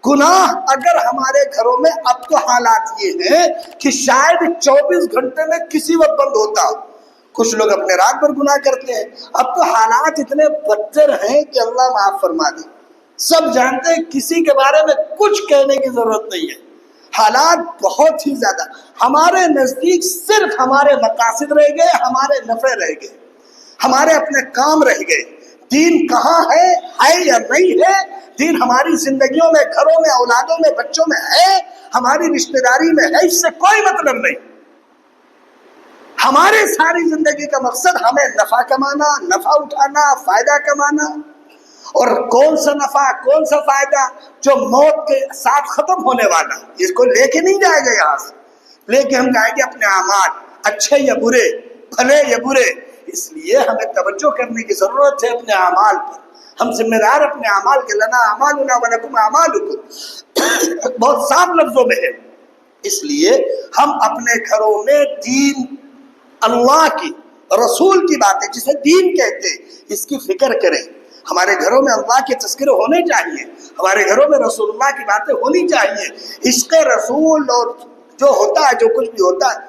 گناہ اگر ہمارے گھروں میں، اب تو حالات یہ ہیں کہ شاید 24 گھنٹے میں کسی وقت بند ہوتا ہو، کچھ لوگ اپنے رات پر گناہ کرتے ہیں، اب تو حالات اتنے بدتر ہیں کہ اللہ معاف فرما دے، سب جانتے ہیں، کسی کے بارے میں کچھ کہنے کی ضرورت نہیں ہے، حالات بہت ہی زیادہ ہمارے نزدیک صرف ہمارے مقاصد رہ گئے، ہمارے نفع رہ گئے، ہمارے اپنے کام رہ گئے، دین کہاں ہے یا نہیں ہے، دین ہماری زندگیوں میں، گھروں میں، اولادوں میں، بچوں میں ہے، ہماری رشتہ داری میں ہے، اس سے کوئی مطلب نہیں۔ ہمارے ساری زندگی کا مقصد ہمیں نفع کمانا، نفع اٹھانا، فائدہ کمانا، اور کون سا نفع، کون سا فائدہ جو موت کے ساتھ ختم ہونے والا، اس کو لے کے نہیں جائے گا یہاں سے، لے کے ہم جائیں گے اپنے اعمال، اچھے یا برے، بھلے یا برے۔ اس لیے ہمیں توجہ کرنے کی ضرورت ہے اپنے اعمال پر، ہم ذمہ دار اپنے اعمال کے، لنا اعمالنا ولکم اعمالکم، بہت صاف لفظوں میں ہے۔ اس لیے ہم اپنے گھروں میں دین، اللہ کی، رسول کی باتیں جسے دین کہتے ہیں، اس کی فکر کریں۔ ہمارے گھروں میں اللہ کے تذکرے ہونے چاہیے، ہمارے گھروں میں رسول اللہ کی باتیں ہونی چاہیے، عشق رسول اور جو ہوتا ہے، جو کچھ بھی ہوتا ہے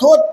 2,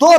2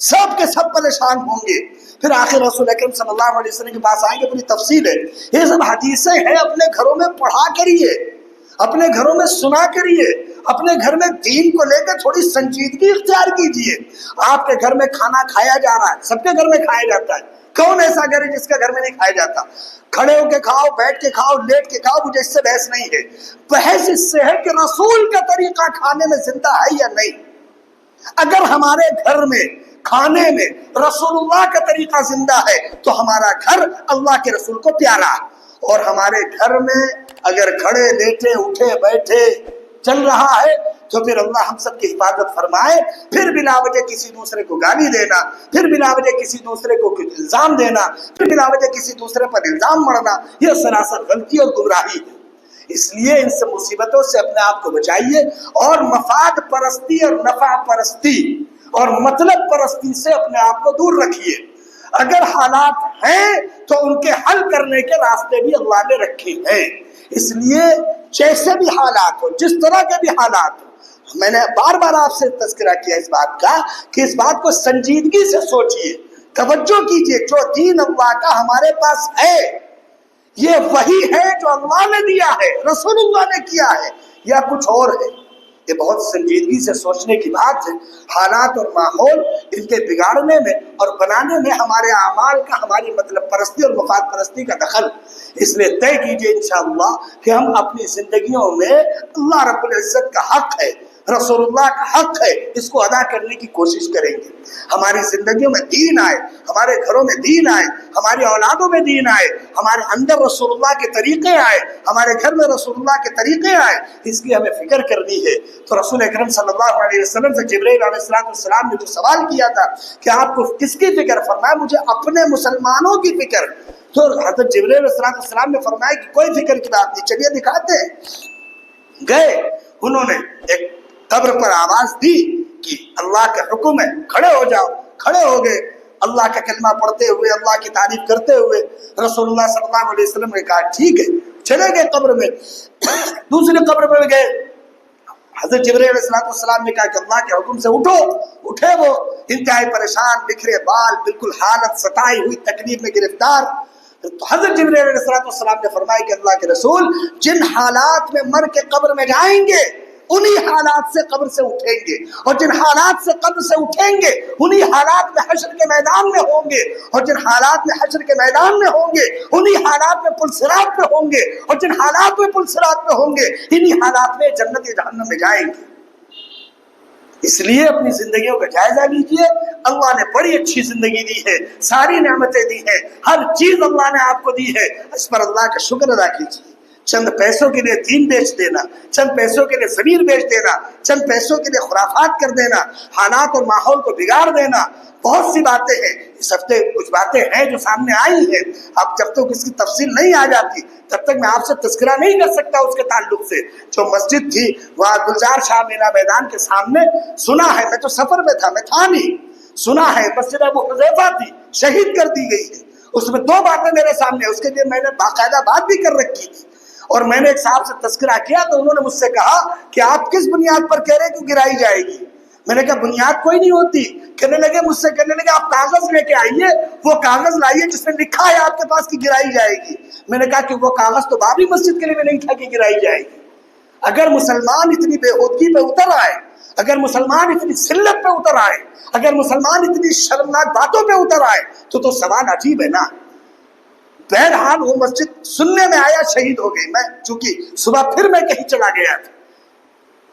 سب کے سب پریشان ہوں گے. پھر آخر رسول اکرم صلی اللہ علیہ وسلم کے پاس آئیں گے, پوری تفصیل ہے. یہ سب حدیثیں ہیں, اپنے گھروں میں پڑھا کریے, اپنے گھروں میں سنا کریے, اپنے گھر میں دین کو لے کر تھوڑی سنجیدگی اختیار کیجیے. آپ کے گھر میں کھانا کھایا جا رہا ہے, سب کے گھر میں کھایا جاتا ہے, کون ایسا گھر ہے جس کے گھر میں نہیں کھایا جاتا؟ کھڑے ہو کے کھاؤ, بیٹھ کے کھاؤ, لیٹ کے کھاؤ, مجھے اس سے بحث نہیں ہے. بحث اس سے ہے کہ رسول کا طریقہ کھانے میں زندہ ہے یا نہیں. اگر ہمارے گھر میں کھانے میں رسول اللہ کا طریقہ زندہ ہے تو ہمارا گھر اللہ کے رسول کو پیارا ہے. اور ہمارے گھر میں اگر کھڑے لیٹے اٹھے بیٹھے چل رہا ہے تو پھر اللہ ہم سب کی حفاظت فرمائے. پھر بلا وجہ کسی دوسرے کو گالی دینا, پھر بلا وجہ کسی دوسرے کو الزام دینا, پھر بلا وجہ کسی دوسرے پر الزام مڑنا, یہ سراسر غلطی اور گمراہی ہے. اس لیے ان سے مصیبتوں سے اپنے آپ کو بچائیے, اور مفاد پرستی اور نفع پرستی اور مطلب پرستی سے اپنے آپ کو دور رکھیے. اگر حالات ہیں تو ان کے حل کرنے کے راستے بھی اللہ نے رکھے ہیں. اس لیے جیسے بھی حالات ہو, جس طرح کے بھی حالات ہو, میں نے بار بار آپ سے تذکرہ کیا اس بات کا کہ اس بات کو سنجیدگی سے سوچئے, توجہ کیجئے. جو دین اللہ کا ہمارے پاس ہے یہ وہی ہے جو اللہ نے دیا ہے, رسول اللہ نے کیا ہے, یا کچھ اور ہے. یہ بہت سنجیدگی سے سوچنے کی بات ہے. حالات اور ماحول ان کے بگاڑنے میں اور بنانے میں ہمارے اعمال کا, ہماری مطلب پرستی اور مفاد پرستی کا دخل. اس لیے طے کیجئے انشاءاللہ کہ ہم اپنی زندگیوں میں اللہ رب العزت کا حق ہے, رسول اللہ کا حق ہے, اس کو ادا کرنے کی کوشش کریں گے. ہماری زندگیوں میں دین آئے, ہمارے گھروں میں دین آئے, ہماری اولادوں میں دین آئے, ہمارے اندر رسول اللہ کے طریقے آئے, ہمارے گھر میں رسول اللہ کے طریقے آئے. اس کی ہمیں فکر کرنی ہے. تو رسول اکرم صلی اللہ علیہ وسلم سے جبرائیل علیہ السلام نے جو سوال کیا تھا کہ آپ کو کس کی فکر, فرمایا مجھے اپنے مسلمانوں کی فکر. تو حضرت جبرائیل علیہ السلام نے فرمایا کہ کوئی فکر کی بات نہیں, چلیے دکھاتے ہیں. گئے, انہوں نے ایک قبر پر آواز دی کہ اللہ کا حکم ہے, کھڑے ہو جاؤ. کھڑے ہو گئے, اللہ کا کلمہ پڑھتے ہوئے, اللہ کی تعریف کرتے ہوئے. رسول اللہ صلی اللہ علیہ وسلم نے کہا ٹھیک ہے, چلے گئے قبر میں. دوسری قبر میں گئے, حضرت جبرائیل علیہ السلام نے کہا کہ اللہ کے حکم سے اٹھو. اٹھے وہ انتہائی پریشان, بکھرے بال, بالکل حالت ستائی ہوئی, تکلیف میں گرفتار. تو حضرت جبرائیل علیہ السلام نے فرمایا کہ اللہ کے رسول جن حالات میں مر کے قبر میں جائیں گے انہی حالات سے قبر سے اٹھیں گے, اور جن حالات سے قبر سے اٹھیں گے انہی حالات میں حشر کے میدان میں ہوں گے, اور جن حالات میں حشر کے میدان میں ہوں گے انہی حالات میں پل صراط پہ ہوں گے, اور جن حالات میں پل صراط پہ ہوں گے انہی حالات میں جنت یا جہنم میں جائیں گے. اس لیے اپنی زندگیوں کا جائزہ لیجئے. اللہ نے بڑی اچھی زندگی دی ہے, ساری نعمتیں دی ہیں, ہر چیز اللہ نے آپ کو دی ہے. اس پر اللہ کا شکر ادا کیجیے. چند پیسوں کے لیے دین بیچ دینا, چند پیسوں کے لیے زمین بیچ دینا, چند پیسوں کے لیے خرافات کر دینا, حالات اور ماحول کو بگاڑ دینا, بہت سی باتیں ہیں. اس ہفتے کچھ باتیں ہیں جو سامنے آئی ہیں. اب جب تک اس کی تفصیل نہیں آ جاتی تب تک میں آپ سے تذکرہ نہیں کر سکتا اس کے تعلق سے. جو مسجد تھی وہاں گلزار شاہ مینا میدان کے سامنے, سنا ہے, میں تو سفر میں تھا, میں تھا نہیں, سنا ہے مسجد ابو حذیفہ تھی, شہید کر دی گئی ہے. اس میں دو باتیں میرے سامنے, اس کے لیے میں نے باقاعدہ بات بھی کر رکھی تھی. اور میں نے ایک صاحب سے تذکرہ کیا تو انہوں نے مجھ سے کہا کہ آپ کس بنیاد پر کہہ رہے ہیں کہ گرائی جائے گی. میں نے کہا بنیاد کوئی نہیں ہوتی. کہنے لگے, مجھ سے کہنے لگے آپ کاغذ لے کے آئیے, وہ کاغذ لائیے جس میں لکھا ہے آپ کے پاس کہ گرائی جائے گی. میں نے کہا کہ وہ کاغذ تو بابری مسجد کے لیے بھی نہیں تھا کہ گرائی جائے گی. اگر مسلمان اتنی بے ہودگی پہ اتر آئے, اگر مسلمان اتنی ذلت پہ اتر آئے, اگر مسلمان اتنی شرمناک باتوں پہ اتر آئے تو سوال عجیب ہے نا. بہرحال وہ مسجد سننے میں آیا, شہید ہو گئی. میں چونکہ صبح پھر میں کہیں چلا گیا تھا,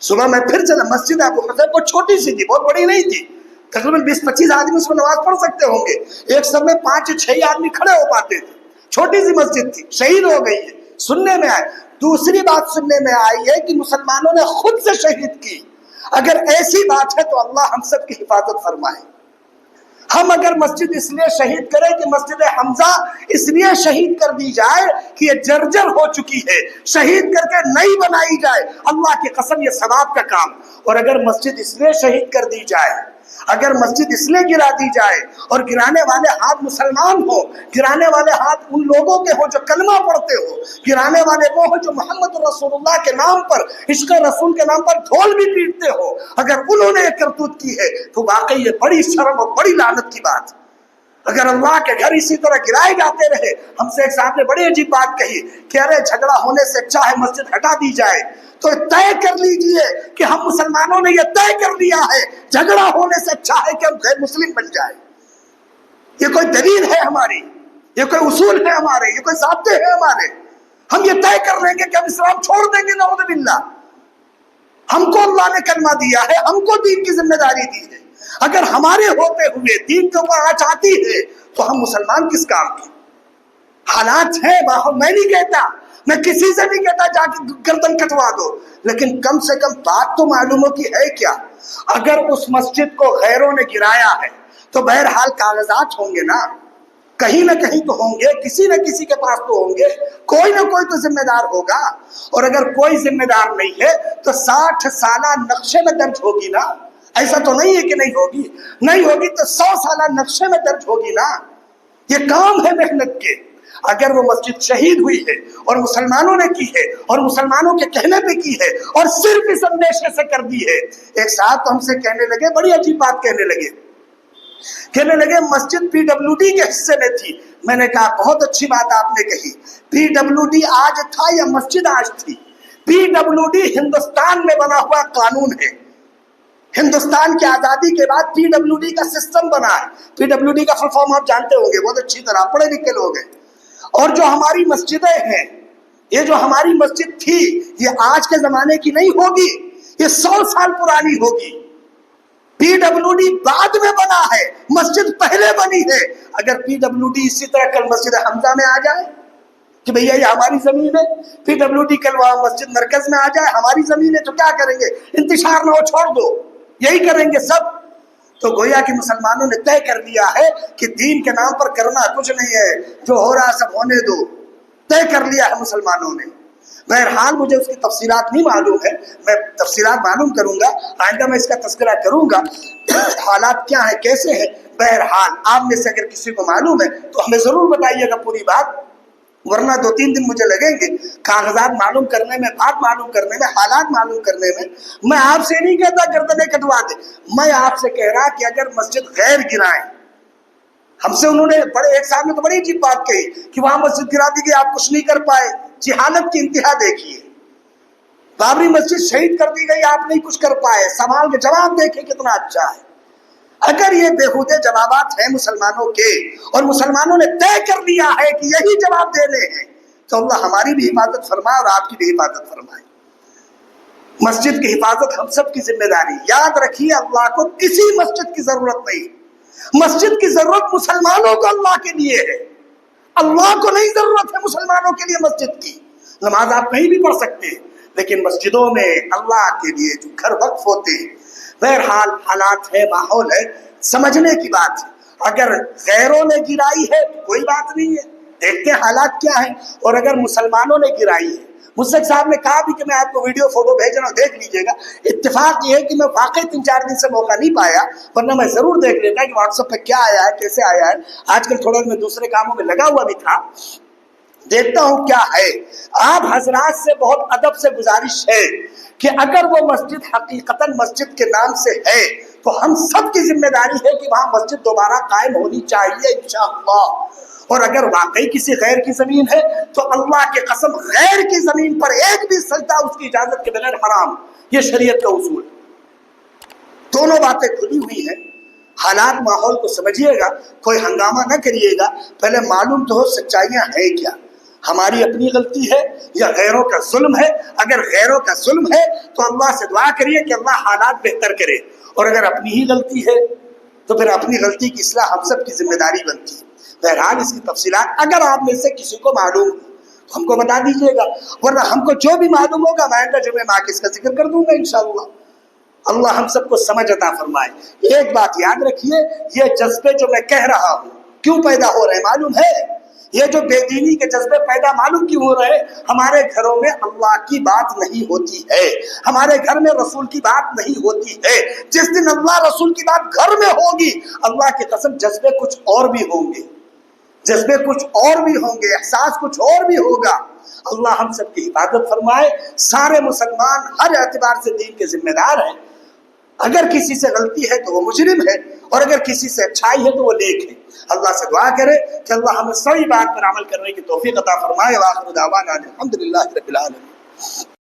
صبح میں پھر چلا. مسجد ابو حذیفہ وہ چھوٹی سی تھی, بہت بڑی نہیں تھی, تقریباً 20-25 آدمی اس میں نماز پڑھ سکتے ہوں گے. ایک سب میں 5-6 آدمی کھڑے ہو پاتے تھے. چھوٹی سی مسجد تھی, شہید ہو گئی ہے, سننے میں آئے. دوسری بات سننے میں آئی ہے کہ مسلمانوں نے خود سے شہید کی. اگر ایسی بات ہے تو اللہ ہم سب کی حفاظت فرمائے, ہم اگر مسجد اس لیے شہید کریں کہ مسجد حمزہ اس لیے شہید کر دی جائے کہ یہ جرجر ہو چکی ہے، شہید کر کے نئی بنائی جائے، اللہ کی قسم یہ ثواب کا کام۔ اور اگر مسجد اس لیے شہید کر دی جائے، اگر مسجد اس لیے گرا دی جائے اور گرانے والے ہاتھ مسلمان ہو، گرانے والے ہاتھ ان لوگوں کے ہو جو کلمہ پڑھتے ہو، گرانے والے وہ ہو جو محمد رسول اللہ کے نام پر، عشق رسول کے نام پر ڈھول بھی پیٹتے ہو، اگر انہوں نے یہ کرتوت کی ہے تو واقعی یہ بڑی شرم اور بڑی لعنت کی بات۔ اگر اللہ کے گھر اسی طرح گرائے جاتے رہے، ہم سے ایک صاحب نے بڑی عجیب بات کہی کہ ارے جھگڑا ہونے سے اچھا ہے مسجد ہٹا دی جائے، تو طے کر لیجئے کہ ہم مسلمانوں نے یہ طے کر لیا ہے جھگڑا ہونے سے اچھا ہے کہ ہم غیر مسلم بن جائیں۔ یہ کوئی دلیل ہے ہماری، یہ کوئی اصول ہے ہمارے، یہ کوئی ضابطے ہیں ہمارے؟ ہم یہ طے کر لیں گے کہ ہم اسلام چھوڑ دیں گے، نعوذ باللہ۔ ہم کو اللہ نے کلمہ دیا ہے، ہم کو دین کی ذمہ داری دی ہے، اگر ہمارے ہوتے ہوئے دین کے اوپر آنچ آتی ہے تو ہم مسلمان کس کام کے؟ حالات ہیں، میں نہیں کہتا، میں کسی سے نہیں کہتا جا کے گردن کٹوا دو، لیکن کم سے کم بات تو معلوم ہو کی ہے کیا؟ اگر اس مسجد کو غیروں نے گرایا ہے تو بہرحال کاغذات ہوں گے نا، کہیں نہ کہیں تو ہوں گے، کسی نہ کسی کے پاس تو ہوں گے، کوئی نہ کوئی تو ذمہ دار ہوگا۔ اور اگر کوئی ذمہ دار نہیں ہے تو 60 سالہ نقشے میں درج ہوگی نا، ایسا تو نہیں ہے کہ نہیں ہوگی، نہیں ہوگی تو 100 سالہ نقشے میں درج ہوگی نا۔ یہ کام ہے محنت کے۔ اگر وہ مسجد شہید ہوئی ہے اور مسلمانوں نے کی ہے اور مسلمانوں کے کہنے پہ کی ہے اور صرف اس اندیشے سے کر دی ہے، ایک صاحب تو ہم سے کہنے لگے، بڑی عجیب بات کہنے لگے مسجد پی ڈبلیو ڈی کے حصے میں تھی۔ میں نے کہا بہت اچھی بات آپ نے کہی، پی ڈبلیو ڈی آج تھا یا مسجد آج تھی؟ پی ڈبلیو ڈی ہندوستان میں بنا ہوا قانون ہے، ہندوستان کی آزادی کے بعد پی ڈبلیو ڈی کا سسٹم بنا ہے۔ پی ڈبلیو ڈی کا فل فارم آپ جانتے ہوں گے بہت اچھی طرح، پڑھے لکھے لوگ ہیں۔ اور جو ہماری مسجدیں ہیں، یہ جو ہماری مسجد تھی یہ آج کے زمانے کی نہیں ہوگی، یہ 100 سال پرانی ہوگی۔ پی ڈبلیو ڈی بعد میں بنا ہے، مسجد پہلے بنی ہے۔ اگر پی ڈبلیو ڈی اسی طرح کل مسجد حمزہ میں آ جائے کہ بھیا یہ ہماری زمین ہے، پی ڈبلیو ڈی کل وہاں مسجد مرکز میں آ جائے ہماری زمین ہے، تو کیا کریں گے؟ انتشار نہ ہو چھوڑ دو، یہی کریں گے سب۔ تو گویا کہ مسلمانوں نے طے کر دیا ہے کہ دین کے نام پر کرنا کچھ نہیں ہے، جو ہو رہا سب ہونے دو، طے کر لیا ہے مسلمانوں نے۔ بہرحال مجھے اس کی تفصیلات نہیں معلوم ہے، میں تفصیلات معلوم کروں گا، آئندہ میں اس کا تذکرہ کروں گا حالات کیا ہیں کیسے ہیں۔ بہرحال آپ میں سے اگر کسی کو معلوم ہے تو ہمیں ضرور بتائیے گا پوری بات، ورنہ 2-3 دن مجھے لگیں گے کاغذات معلوم کرنے میں، بات معلوم کرنے میں، حالات معلوم کرنے میں۔ میں آپ سے نہیں کہتا گردنیں کٹوا دے، میں آپ سے کہہ رہا کہ اگر مسجد غیر گرائیں، ہم سے انہوں نے ایک صاحب نے تو بڑی عجیب بات کہی کہ وہاں مسجد گرا دی گئی آپ کچھ نہیں کر پائے۔ جہالت کی انتہا دیکھیے، بابری مسجد شہید کر دی گئی آپ نہیں کچھ کر پائے، سوال کے جواب دیکھیں کتنا اچھا ہے۔ اگر یہ بےہودے جوابات ہیں مسلمانوں کے اور مسلمانوں نے طے کر لیا ہے کہ یہی جواب دینے ہیں، تو اللہ ہماری بھی حفاظت فرمائے اور آپ کی بھی حفاظت فرمائے۔ مسجد کی حفاظت ہم سب کی ذمہ داری۔ یاد رکھیے اللہ کو کسی مسجد کی ضرورت نہیں، مسجد کی ضرورت مسلمانوں کو اللہ کے لیے ہے، اللہ کو نہیں ضرورت ہے مسلمانوں کے لیے مسجد کی۔ نماز آپ کہیں بھی پڑھ سکتے ہیں، لیکن مسجدوں میں اللہ کے لیے جو گھر وقف ہوتے ہیں۔ بہرحال حالات ہے، ماحول ہے، سمجھنے کی بات ہے۔ اگر غیروں نے گرائی ہے تو کوئی بات نہیں ہے، دیکھتے ہیں حالات کیا ہیں۔ اور اگر مسلمانوں نے گرائی ہے، مصدق صاحب نے کہا بھی کہ میں آپ کو ویڈیو فوٹو بھیج رہا ہوں دیکھ لیجئے گا۔ اتفاق یہ ہے کہ میں واقعی 3-4 دن سے موقع نہیں پایا، ورنہ میں ضرور دیکھ لیتا کہ واٹس ایپ پہ کیا آیا ہے، کیسے آیا ہے۔ آج کل تھوڑا میں دوسرے کاموں میں لگا ہوا بھی تھا، دیکھتا ہوں کیا ہے۔ آپ حضرات سے بہت ادب سے گزارش ہے کہ اگر وہ مسجد حقیقتاً مسجد کے نام سے ہے تو ہم سب کی ذمہ داری ہے کہ وہاں مسجد دوبارہ قائم ہونی چاہیے انشاءاللہ۔ اور اگر واقعی کسی غیر کی زمین ہے تو اللہ کی قسم غیر کی زمین پر ایک بھی سجدہ اس کی اجازت کے بغیر حرام، یہ شریعت کا اصول۔ دونوں باتیں کھلی ہوئی ہیں، حالات ماحول کو سمجھیے گا، کوئی ہنگامہ نہ کریے گا، پہلے معلوم تو ہو سچائیاں ہیں کیا، ہماری اپنی غلطی ہے یا غیروں کا ظلم ہے۔ اگر غیروں کا ظلم ہے تو اللہ سے دعا کریے کہ اللہ حالات بہتر کرے، اور اگر اپنی ہی غلطی ہے تو پھر اپنی غلطی کی اصلاح ہم سب کی ذمہ داری بنتی ہے۔ بہرحال اس کی تفصیلات اگر آپ میں سے کسی کو معلوم ہو تو ہم کو بتا دیجیے گا، ورنہ ہم کو جو بھی معلوم ہوگا میں آئندہ جمعے میں آ کے اس کا ذکر کر دوں گا انشاءاللہ۔ اللہ ہم سب کو سمجھ عطا فرمائے۔ ایک بات یاد رکھیے، یہ جذبے جو میں کہہ رہا ہوں کیوں پیدا ہو رہے ہیں معلوم ہے؟ یہ جو بے دینی کے جذبے پیدا معلوم کیوں ہو رہے ہیں؟ ہمارے گھروں میں اللہ کی بات نہیں ہوتی ہے، ہمارے گھر میں رسول کی بات نہیں ہوتی ہے۔ جس دن اللہ رسول کی بات گھر میں ہوگی، اللہ کی قسم جذبے کچھ اور بھی ہوں گے، جذبے کچھ اور بھی ہوں گے، احساس کچھ اور بھی ہوگا۔ اللہ ہم سب کی حفاظت فرمائے۔ سارے مسلمان ہر اعتبار سے دین کے ذمہ دار ہیں۔ اگر کسی سے غلطی ہے تو وہ مجرم ہے، اور اگر کسی سے اچھائی ہے تو وہ نیک ہے۔ اللہ سے دعا کرے کہ اللہ ہمیں صحیح بات پر عمل کرنے کی توفیق عطا فرمائے۔ وآخر دعوانا الحمدللہ رب العالمین۔